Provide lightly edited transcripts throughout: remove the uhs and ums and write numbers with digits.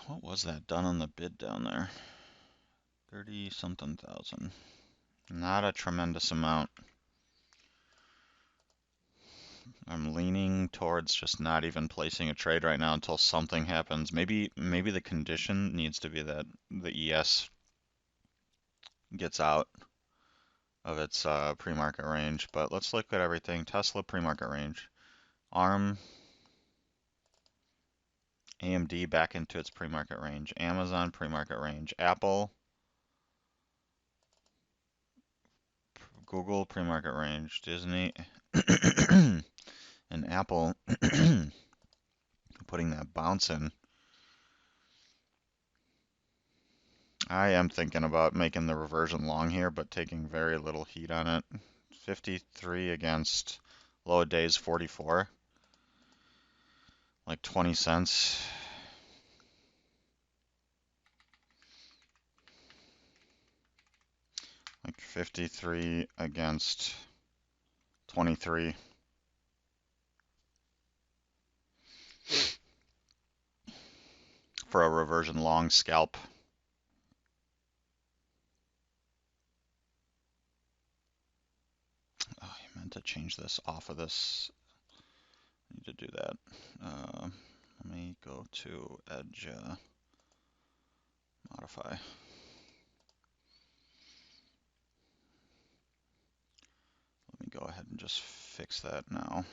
What was that done on the bid down there? 30 something thousand. Not a tremendous amount. I'm leaning towards just not even placing a trade right now until something happens. Maybe the condition needs to be that the ES gets out of its pre-market range. But let's look at everything. Tesla pre-market range. ARM, AMD back into its pre-market range. Amazon pre-market range. Apple, Google pre-market range. Disney, and Apple putting that bounce in. I am thinking about making the reversion long here, but taking very little heat on it. 53 against low days 44. Like 20 cents. Like 53 against 23. For a reversion long scalp. Oh, I meant to change this off of this. I need to do that. Let me go to Edge modify. Let me go ahead and just fix that now.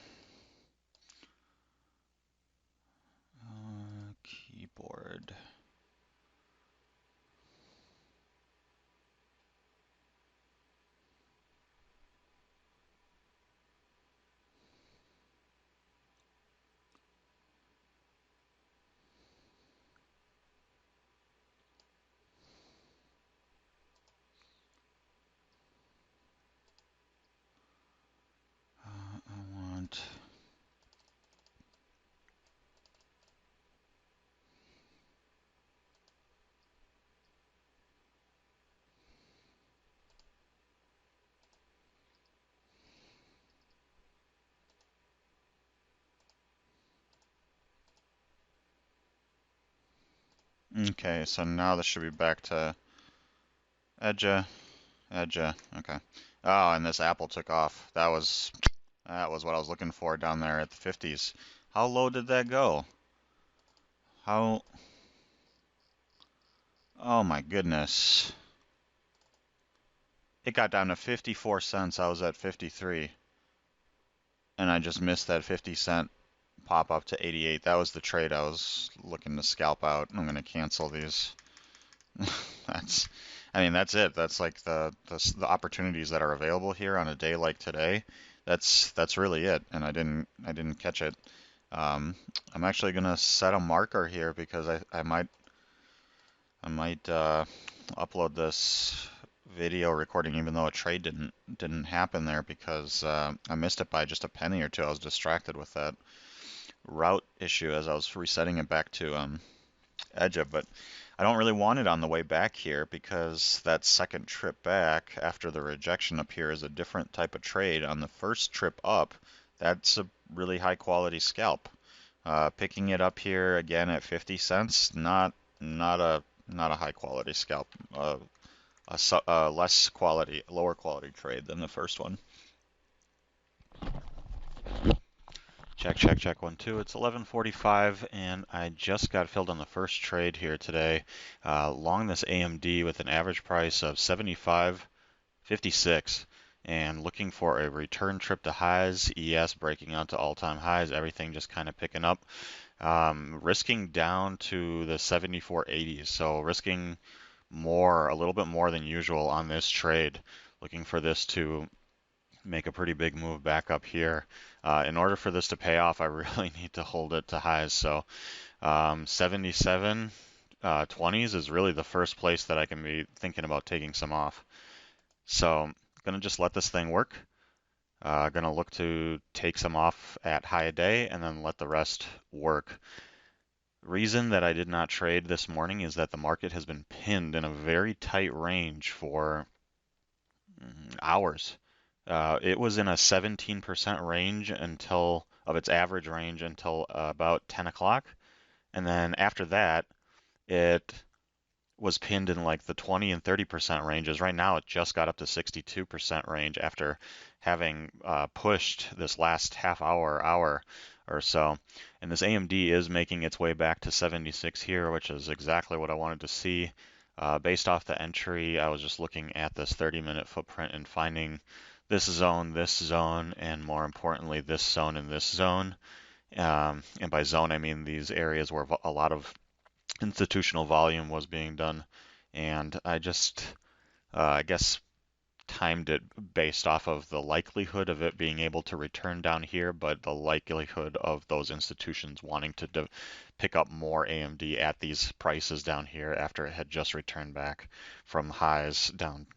Keyboard. I want okay, so now this should be back to Edge, okay. Oh, and this Apple took off. That was what I was looking for down there at the 50s. How low did that go? How? Oh my goodness. It got down to 54 cents. I was at 53. And I just missed that 50-cent pop up to 88. That was the trade I was looking to scalp out. I'm going to cancel these. I mean, that's it. That's like the opportunities that are available here on a day like today. That's really it. And I didn't catch it. I'm actually gonna set a marker here because I might upload this video recording even though a trade didn't happen there because I missed it by just a penny or two. I was distracted with that route issue as I was resetting it back to Edge, but I don't really want it on the way back here because that second trip back after the rejection up here is a different type of trade. On the first trip up, that's a really high quality scalp. Picking it up here again at 50 cents, not a high quality scalp. A less quality, lower quality trade than the first one. Check, check, check, 1, 2. It's 11:45, and I just got filled on the first trade here today. Long this AMD with an average price of 75.56, and looking for a return trip to highs. ES breaking out to all-time highs. Everything just kind of picking up. Risking down to the 74.80s, so risking more, a little bit more than usual on this trade. Looking for this to make a pretty big move back up here. In order for this to pay off, I really need to hold it to highs. So 77 20s is really the first place that I can be thinking about taking some off. So I'm going to just let this thing work. Going to look to take some off at high a day and then let the rest work. Reason that I did not trade this morning is that the market has been pinned in a very tight range for hours. It was in a 17% range until of its average range until about 10 o'clock, and then after that, it was pinned in like the 20 and 30% ranges. Right now, it just got up to 62% range after having pushed this last hour or so. And this AMD is making its way back to 76 here, which is exactly what I wanted to see. Based off the entry, I was just looking at this 30-minute footprint and finding this zone, and more importantly, this zone and this zone. And by zone, I mean these areas where a lot of institutional volume was being done, and I just, I guess, timed it based off of the likelihood of it being able to return down here, but the likelihood of those institutions wanting to pick up more AMD at these prices down here after it had just returned back from highs down.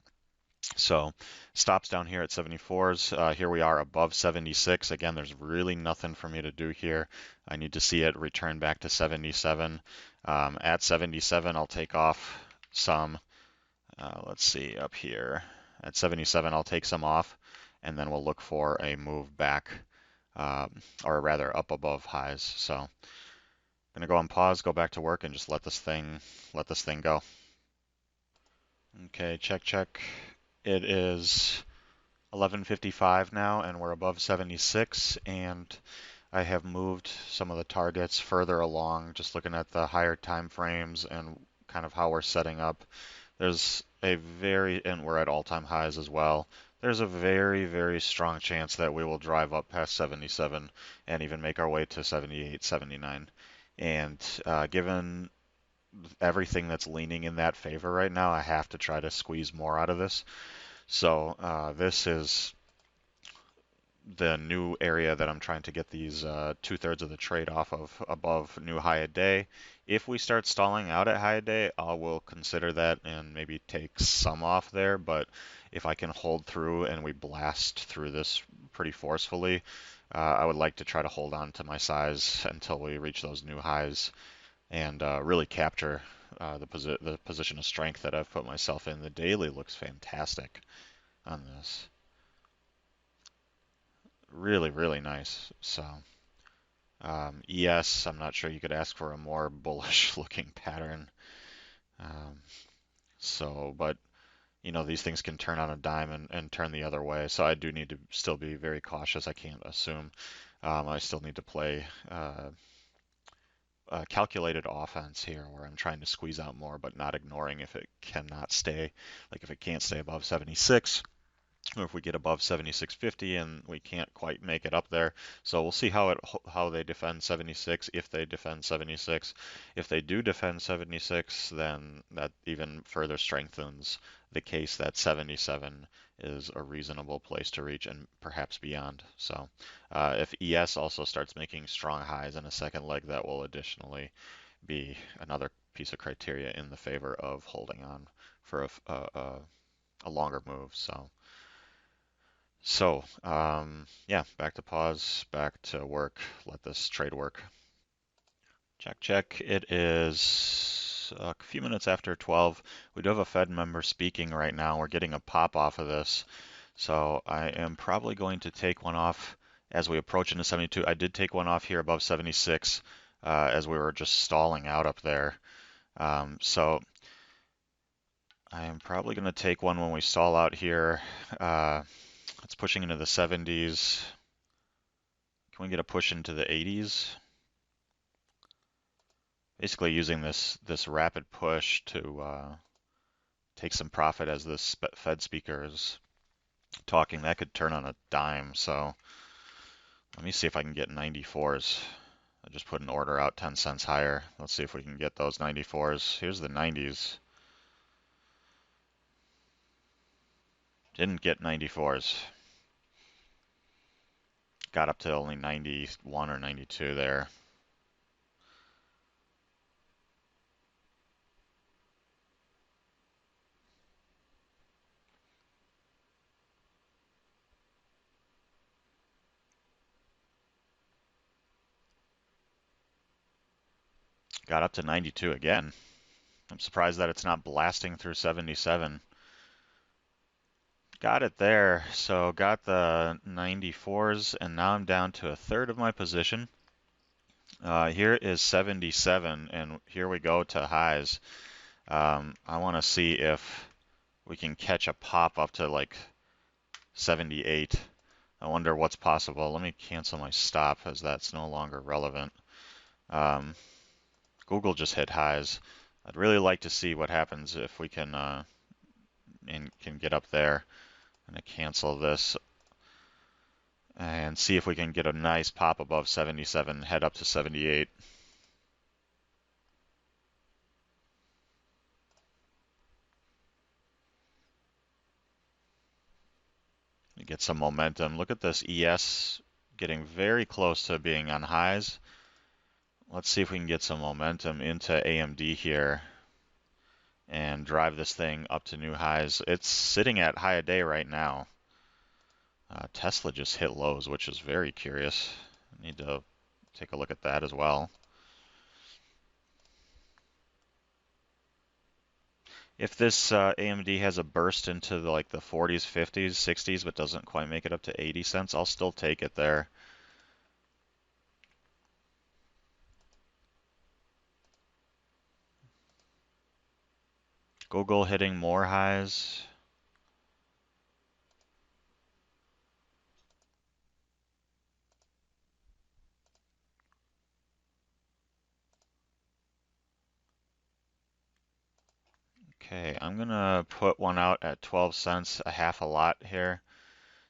So stops down here at 74s. Here we are above 76. Again, there's really nothing for me to do here. I need to see it return back to 77. At 77, I'll take off some. Let's see up here. At 77, I'll take some off, and then we'll look for a move back, or rather up above highs. So I'm gonna go on pause, go back to work, and just let this thing go. Okay, check. It is 11:55 now, and we're above 76, and I have moved some of the targets further along, just looking at the higher time frames and kind of how we're setting up. There's a and we're at all-time highs as well. There's a very strong chance that we will drive up past 77 and even make our way to 78, 79. And given everything that's leaning in that favor right now, I have to try to squeeze more out of this. So this is the new area that I'm trying to get these 2/3 of the trade off of above new high a day. If we start stalling out at high a day, I will consider that and maybe take some off there. But if I can hold through and we blast through this pretty forcefully, I would like to try to hold on to my size until we reach those new highs and really capture the position of strength that I've put myself in. The daily looks fantastic on this. Really nice. So ES, I'm not sure you could ask for a more bullish looking pattern. Um, but these things can turn on a dime and turn the other way. So I do need to still be very cautious. I can't assume. I still need to play calculated offense here, where I'm trying to squeeze out more, but not ignoring if it cannot stay, like if it can't stay above 76. Or if we get above 76.50 and we can't quite make it up there. So we'll see how they defend 76, if they defend 76. If they do defend 76, then that even further strengthens the case that 77 is a reasonable place to reach and perhaps beyond. So if ES also starts making strong highs in a second leg, that will additionally be another piece of criteria in the favor of holding on for a longer move. Yeah, back to pause, back to work. Let this trade work. Check. It is a few minutes after 12. We do have a Fed member speaking right now. We're getting a pop off of this. So I am probably going to take one off as we approach into 72. I did take one off here above 76 as we were just stalling out up there. So I am probably going to take one when we stall out here. It's pushing into the 70s. Can we get a push into the 80s? Basically using this rapid push to take some profit as this Fed speaker is talking. That could turn on a dime. So let me see if I can get 94s. I just put an order out 10 cents higher. Let's see if we can get those 94s. Here's the 90s. Didn't get 94s. Got up to only 91 or 92 there. Got up to 92 again. I'm surprised that it's not blasting through 77. Got it there. So got the 94s, and now I'm down to a third of my position. Here is 77, and here we go to highs. I want to see if we can catch a pop up to like 78. I wonder what's possible. Let me cancel my stop as that's no longer relevant. Um, Google just hit highs. I'd really like to see what happens if we can and can get up there. I'm gonna cancel this and see if we can get a nice pop above 77, head up to 78. Get some momentum. Look at this ES getting very close to being on highs. Let's see if we can get some momentum into AMD here and drive this thing up to new highs. It's sitting at high a day right now. Tesla just hit lows, which is very curious. I need to take a look at that as well. If this AMD has a burst into like the 40s, 50s, 60s, but doesn't quite make it up to 80 cents, I'll still take it there. Google hitting more highs. Okay, I'm gonna put one out at 12 cents, a half a lot here.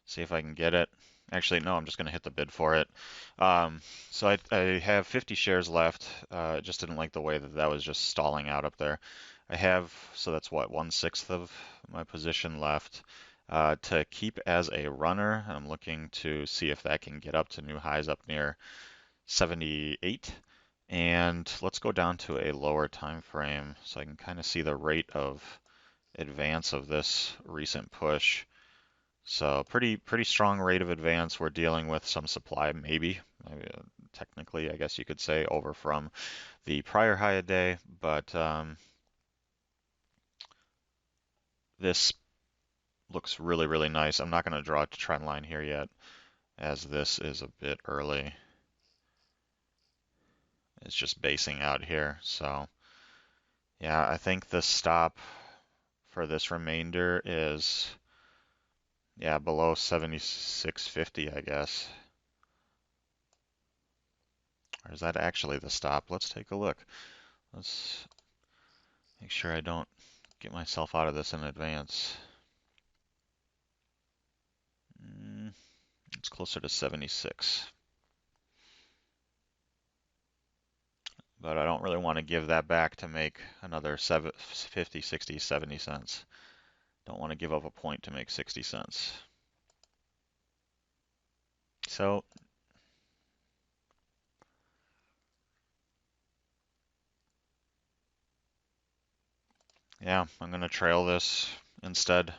See if I can get it. Actually, no, I'm just gonna hit the bid for it. So I have 50 shares left. Just didn't like the way that that was just stalling out up there. I have, so that's what, 1/6 of my position left. To keep as a runner, I'm looking to see if that can get up to new highs up near 78. And let's go down to a lower time frame so I can kind of see the rate of advance of this recent push. So pretty strong rate of advance. We're dealing with some supply, maybe technically, I guess you could say, over from the prior high a day, but this looks really nice. I'm not going to draw a trend line here yet, as this is a bit early. It's just basing out here, so yeah, I think the stop for this remainder is, yeah, below 76.50, I guess. Or is that actually the stop? Let's take a look. Let's make sure I don't get myself out of this in advance. It's closer to 76. But I don't really want to give that back to make another 50, 60, 70 cents. Don't want to give up a point to make 60 cents. So, yeah, I'm going to trail this instead.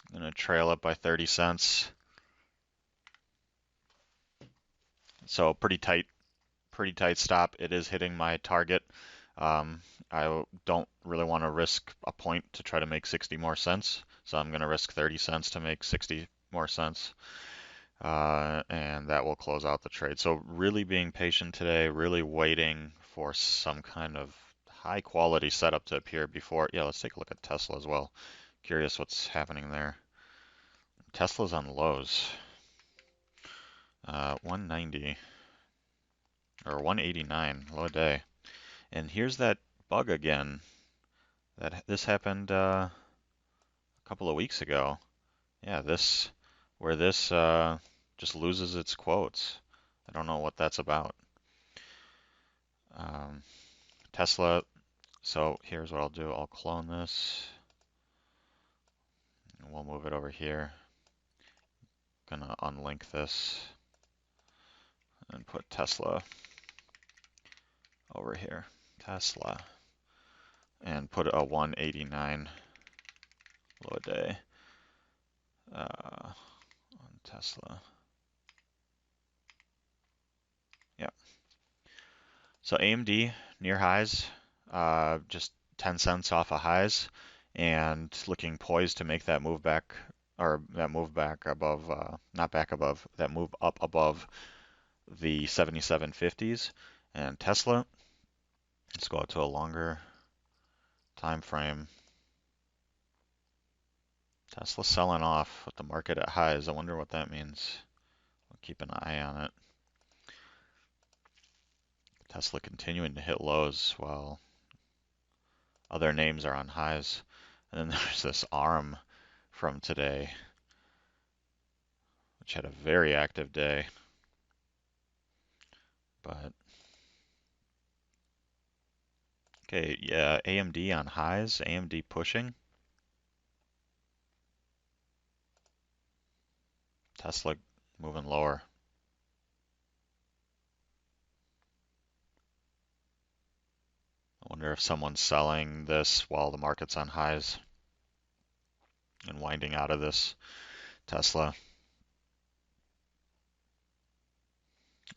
I'm going to trail it by 30 cents. So pretty tight stop. It is hitting my target. I don't really want to risk a point to try to make 60 more cents. So I'm going to risk 30 cents to make 60 more cents. And that will close out the trade. So really being patient today, really waiting for some kind of high quality setup to appear before. Yeah, let's take a look at Tesla as well. Curious what's happening there. Tesla's on lows. 190 or 189, low day. And here's that bug again. This happened a couple of weeks ago. Yeah, where this just loses its quotes. I don't know what that's about. Tesla. So here's what I'll do. I'll clone this. And we'll move it over here. Gonna unlink this and put Tesla over here. Tesla. And put a 189 low day on Tesla. Yep. So AMD near highs, just 10 cents off of highs, and looking poised to make that move back, or that move back above, not back above, that move up above the 7750s. And Tesla, let's go out to a longer time frame. Tesla selling off with the market at highs. I wonder what that means. I'll keep an eye on it. Tesla continuing to hit lows while other names are on highs. And then there's this ARM from today, which had a very active day. But okay, yeah, AMD on highs, AMD pushing. Tesla moving lower. I wonder if someone's selling this while the market's on highs and winding out of this Tesla.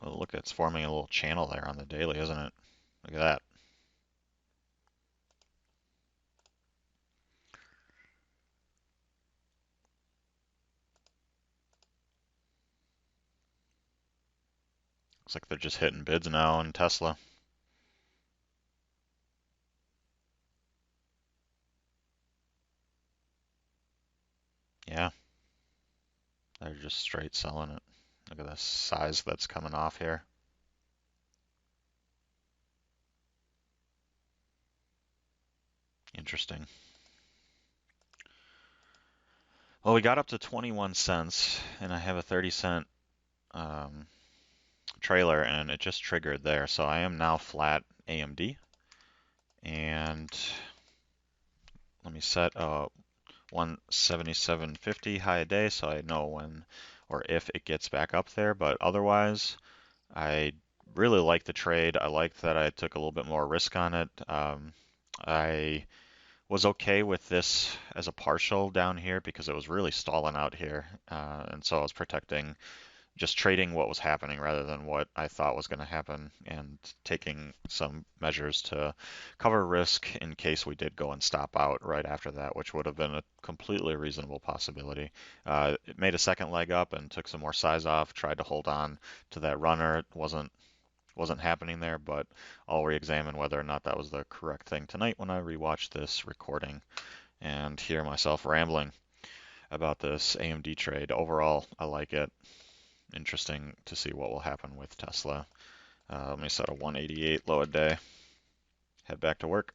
Oh, look, it's forming a little channel there on the daily, isn't it? Look at that. Looks like they're just hitting bids now in Tesla. Yeah, they're just straight selling it. Look at the size that's coming off here. Interesting. Well, we got up to 21 cents, and I have a 30-cent trailer, and it just triggered there. So I am now flat AMD. And let me set a 177.50 high a day so I know when or if it gets back up there. But otherwise, I really like the trade. I like that I took a little bit more risk on it. I was okay with this as a partial down here because it was really stalling out here. And so I was protecting, just trading what was happening rather than what I thought was going to happen, and taking some measures to cover risk in case we did go and stop out right after that, which would have been a completely reasonable possibility. It made a second leg up and took some more size off, tried to hold on to that runner. It wasn't happening there, but I'll re-examine whether or not that was the correct thing tonight when I rewatch this recording and hear myself rambling about this AMD trade. Overall, I like it. Interesting to see what will happen with Tesla. Let me set a 188 low a day. Head back to work.